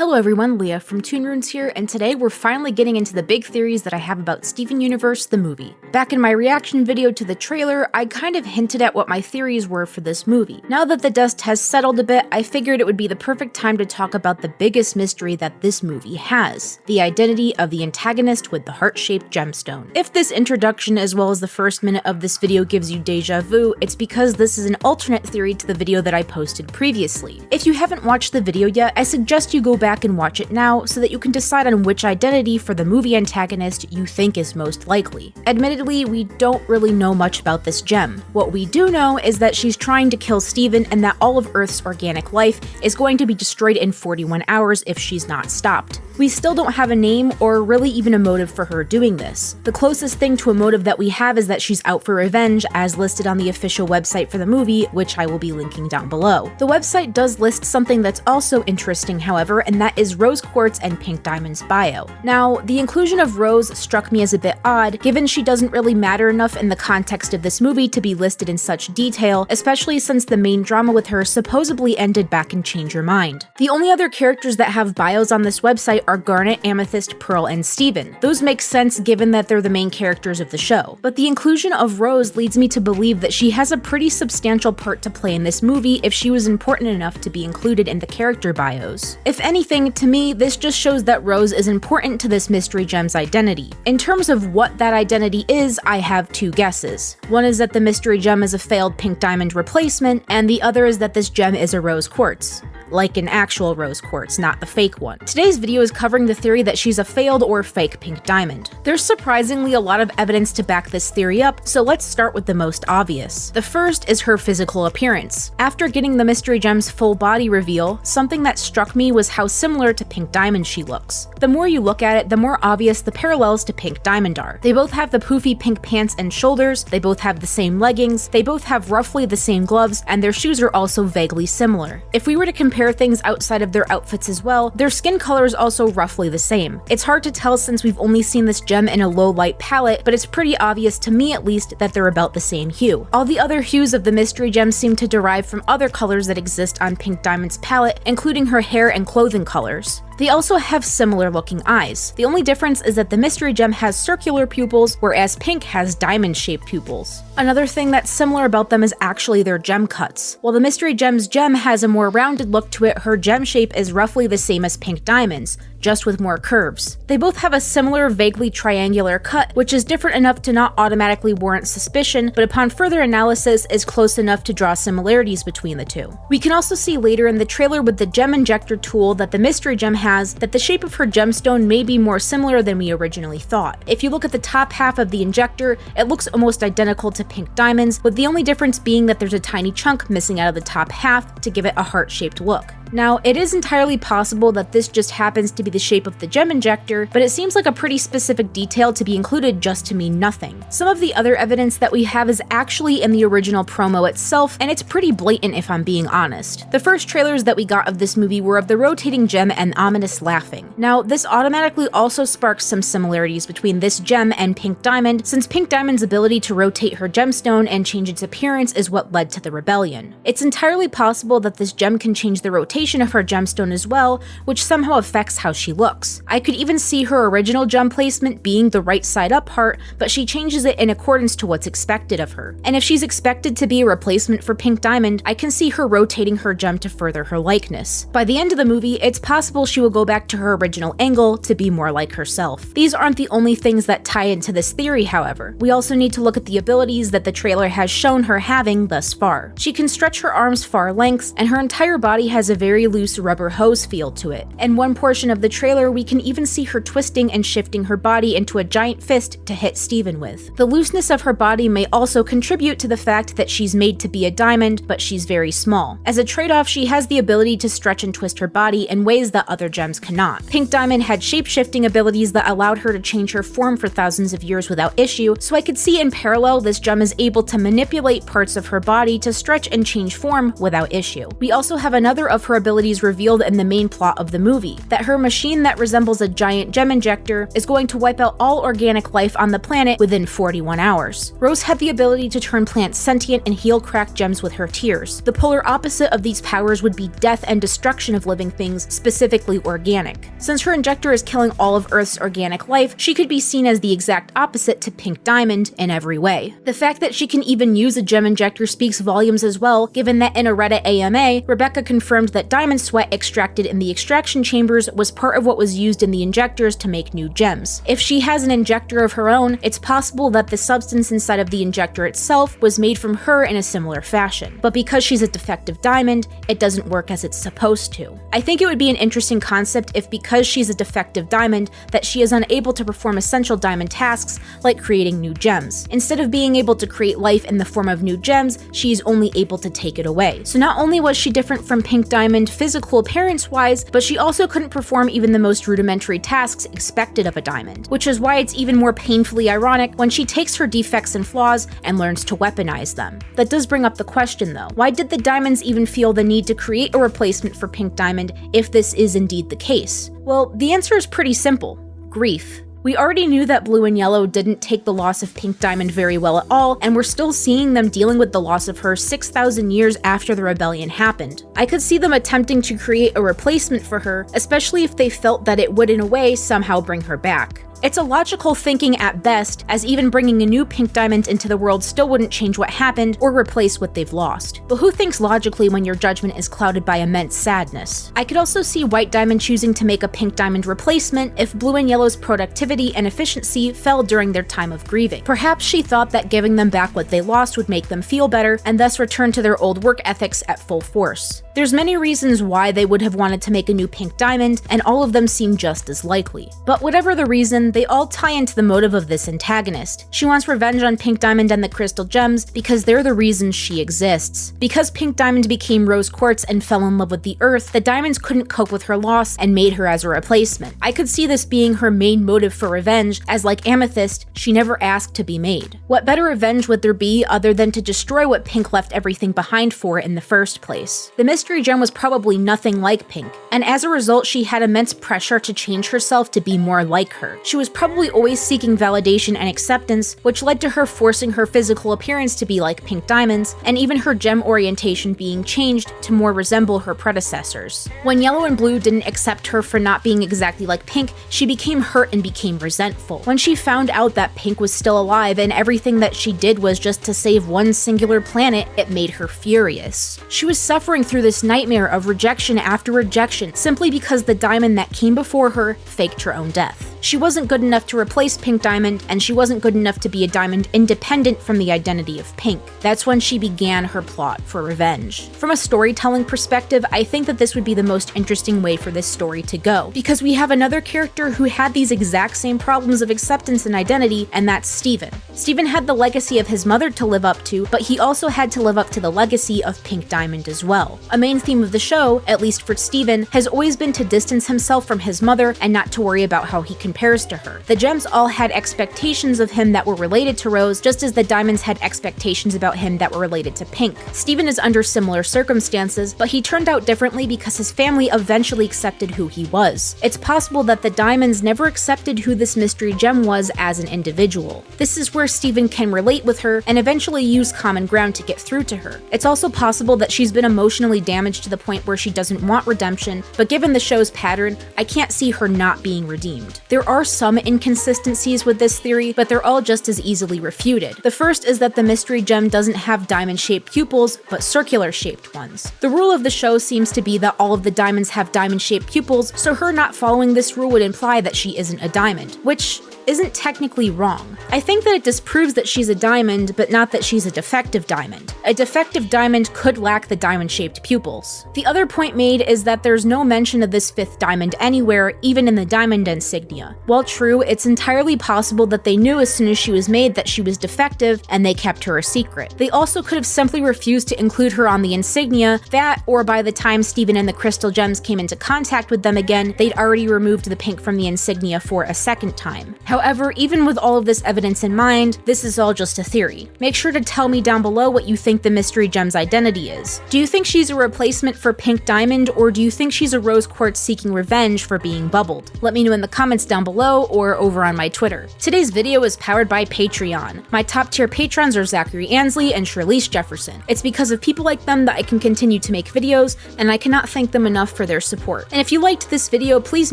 Hello everyone, Leah from Toon here, and today we're finally getting into the big theories that I have about Steven Universe, the movie. Back in my reaction video to the trailer, I kind of hinted at what my theories were for this movie. Now that the dust has settled a bit, I figured it would be the perfect time to talk about the biggest mystery that this movie has, the identity of the antagonist with the heart-shaped gemstone. If this introduction as well as the first minute of this video gives you deja vu, it's because this is an alternate theory to the video that I posted previously. If you haven't watched the video yet, I suggest you go back and watch it now so that you can decide on which identity for the movie antagonist you think is most likely. Admittedly, we don't really know much about this gem. What we do know is that she's trying to kill Steven and that all of Earth's organic life is going to be destroyed in 41 hours if she's not stopped. We still don't have a name or really even a motive for her doing this. The closest thing to a motive that we have is that she's out for revenge, as listed on the official website for the movie, which I will be linking down below. The website does list something that's also interesting, however, and that is Rose Quartz and Pink Diamond's bio. Now, the inclusion of Rose struck me as a bit odd, given she doesn't really matter enough in the context of this movie to be listed in such detail, especially since the main drama with her supposedly ended back in Change Your Mind. The only other characters that have bios on this website are Garnet, Amethyst, Pearl, and Steven. Those make sense given that they're the main characters of the show. But the inclusion of Rose leads me to believe that she has a pretty substantial part to play in this movie if she was important enough to be included in the character bios. If anything, to me, this just shows that Rose is important to this mystery gem's identity. In terms of what that identity is, I have two guesses. One is that the mystery gem is a failed Pink Diamond replacement, and the other is that this gem is a rose quartz. Like an actual rose quartz, not the fake one. Today's video is covering the theory that she's a failed or fake Pink Diamond. There's surprisingly a lot of evidence to back this theory up, so let's start with the most obvious. The first is her physical appearance. After getting the mystery gem's full body reveal, something that struck me was how similar to Pink Diamond she looks. The more you look at it, the more obvious the parallels to Pink Diamond are. They both have the poofy pink pants and shoulders, they both have the same leggings, they both have roughly the same gloves, and their shoes are also vaguely similar. If we were to compare things outside of their outfits as well, their skin color is also roughly the same. It's hard to tell since we've only seen this gem in a low light palette, but it's pretty obvious to me at least that they're about the same hue. All the other hues of the mystery gem seem to derive from other colors that exist on Pink Diamond's palette, including her hair and clothing colors. They also have similar looking eyes. The only difference is that the mystery gem has circular pupils, whereas Pink has diamond-shaped pupils. Another thing that's similar about them is actually their gem cuts. While the mystery gem's gem has a more rounded look to it, her gem shape is roughly the same as Pink Diamond's, just with more curves. They both have a similar, vaguely triangular cut, which is different enough to not automatically warrant suspicion, but upon further analysis is close enough to draw similarities between the two. We can also see later in the trailer with the gem injector tool that the mystery gem has that the shape of her gemstone may be more similar than we originally thought. If you look at the top half of the injector, it looks almost identical to Pink Diamond's, with the only difference being that there's a tiny chunk missing out of the top half to give it a heart-shaped look. Now, it is entirely possible that this just happens to be the shape of the gem injector, but it seems like a pretty specific detail to be included just to mean nothing. Some of the other evidence that we have is actually in the original promo itself, and it's pretty blatant if I'm being honest. The first trailers that we got of this movie were of the rotating gem and ominous laughing. Now, this automatically also sparks some similarities between this gem and Pink Diamond, since Pink Diamond's ability to rotate her gemstone and change its appearance is what led to the rebellion. It's entirely possible that this gem can change the rotation of her gemstone as well, which somehow affects how she looks. I could even see her original gem placement being the right side up heart, but she changes it in accordance to what's expected of her. And if she's expected to be a replacement for Pink Diamond, I can see her rotating her gem to further her likeness. By the end of the movie, it's possible she will go back to her original angle to be more like herself. These aren't the only things that tie into this theory, however. We also need to look at the abilities that the trailer has shown her having thus far. She can stretch her arms far lengths, and her entire body has a very loose rubber hose feel to it. In one portion of the trailer, we can even see her twisting and shifting her body into a giant fist to hit Steven with. The looseness of her body may also contribute to the fact that she's made to be a diamond, but she's very small. As a trade-off, she has the ability to stretch and twist her body in ways that other gems cannot. Pink Diamond had shape-shifting abilities that allowed her to change her form for thousands of years without issue, so I could see in parallel this gem is able to manipulate parts of her body to stretch and change form without issue. We also have another of her her abilities revealed in the main plot of the movie, that her machine that resembles a giant gem injector is going to wipe out all organic life on the planet within 41 hours. Rose had the ability to turn plants sentient and heal cracked gems with her tears. The polar opposite of these powers would be death and destruction of living things, specifically organic. Since her injector is killing all of Earth's organic life, she could be seen as the exact opposite to Pink Diamond in every way. The fact that she can even use a gem injector speaks volumes as well, given that in a Reddit AMA, Rebecca confirmed that diamond sweat extracted in the extraction chambers was part of what was used in the injectors to make new gems. If she has an injector of her own, it's possible that the substance inside of the injector itself was made from her in a similar fashion. But because she's a defective diamond, it doesn't work as it's supposed to. I think it would be an interesting concept if, because she's a defective diamond, that she is unable to perform essential diamond tasks like creating new gems. Instead of being able to create life in the form of new gems, she is only able to take it away. So not only was she different from Pink Diamond physical appearance-wise, but she also couldn't perform even the most rudimentary tasks expected of a diamond, which is why it's even more painfully ironic when she takes her defects and flaws and learns to weaponize them. That does bring up the question though, why did the diamonds even feel the need to create a replacement for Pink Diamond if this is indeed the case? Well, the answer is pretty simple: grief. We already knew that Blue and Yellow didn't take the loss of Pink Diamond very well at all, and we're still seeing them dealing with the loss of her 6,000 years after the rebellion happened. I could see them attempting to create a replacement for her, especially if they felt that it would in a way somehow bring her back. It's a logical thinking at best, as even bringing a new Pink Diamond into the world still wouldn't change what happened or replace what they've lost. But who thinks logically when your judgment is clouded by immense sadness? I could also see White Diamond choosing to make a Pink Diamond replacement if Blue and Yellow's productivity and efficiency fell during their time of grieving. Perhaps she thought that giving them back what they lost would make them feel better and thus return to their old work ethics at full force. There's many reasons why they would have wanted to make a new Pink Diamond, and all of them seem just as likely. But whatever the reason, they all tie into the motive of this antagonist. She wants revenge on Pink Diamond and the Crystal Gems because they're the reasons she exists. Because Pink Diamond became Rose Quartz and fell in love with the Earth, the Diamonds couldn't cope with her loss and made her as a replacement. I could see this being her main motive for revenge, as like Amethyst, she never asked to be made. What better revenge would there be other than to destroy what Pink left everything behind for in the first place? The Mystery Gem was probably nothing like Pink, and as a result she had immense pressure to change herself to be more like her. She was probably always seeking validation and acceptance, which led to her forcing her physical appearance to be like Pink Diamond's, and even her gem orientation being changed to more resemble her predecessors. When Yellow and Blue didn't accept her for not being exactly like Pink, she became hurt and became resentful. When she found out that Pink was still alive and everything that she did was just to save one singular planet, it made her furious. She was suffering through this nightmare of rejection after rejection simply because the diamond that came before her faked her own death. She wasn't good enough to replace Pink Diamond, and she wasn't good enough to be a diamond independent from the identity of Pink. That's when she began her plot for revenge. From a storytelling perspective, I think that this would be the most interesting way for this story to go, because we have another character who had these exact same problems of acceptance and identity, and that's Steven. Steven had the legacy of his mother to live up to, but he also had to live up to the legacy of Pink Diamond as well. A main theme of the show, at least for Steven, has always been to distance himself from his mother and not to worry about how he compares to her. The gems all had expectations of him that were related to Rose, just as the diamonds had expectations about him that were related to Pink. Steven is under similar circumstances, but he turned out differently because his family eventually accepted who he was. It's possible that the diamonds never accepted who this mystery gem was as an individual. This is where Steven can relate with her and eventually use common ground to get through to her. It's also possible that she's been emotionally damaged to the point where she doesn't want redemption, but given the show's pattern, I can't see her not being redeemed. There are some inconsistencies with this theory, but they're all just as easily refuted. The first is that the mystery gem doesn't have diamond-shaped pupils, but circular-shaped ones. The rule of the show seems to be that all of the diamonds have diamond-shaped pupils, so her not following this rule would imply that she isn't a diamond, which isn't technically wrong. I think that it disproves that she's a diamond, but not that she's a defective diamond. A defective diamond could lack the diamond-shaped pupils. The other point made is that there's no mention of this fifth diamond anywhere, even in the diamond insignia. insignia. While true, it's entirely possible that they knew as soon as she was made that she was defective, and they kept her a secret. They also could have simply refused to include her on the insignia, or by the time Steven and the crystal gems came into contact with them again, they'd already removed the pink from the insignia for a second time. However, even with all of this evidence in mind, this is all just a theory. Make sure to tell me down below what you think the mystery gem's identity is. Do you think she's a replacement for Pink Diamond, or do you think she's a rose quartz seeking revenge for being bubbled? Let me know in the comments down below or over on my Twitter. Today's video is powered by Patreon. My top tier patrons are Zachary Ansley and Shirlise Jefferson. It's because of people like them that I can continue to make videos, and I cannot thank them enough for their support. And if you liked this video, please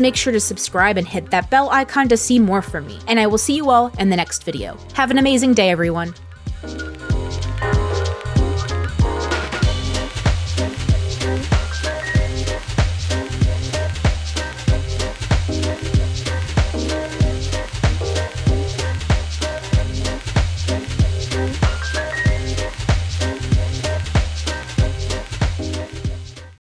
make sure to subscribe and hit that bell icon to see more from me. And I will see you all in the next video. Have an amazing day, everyone.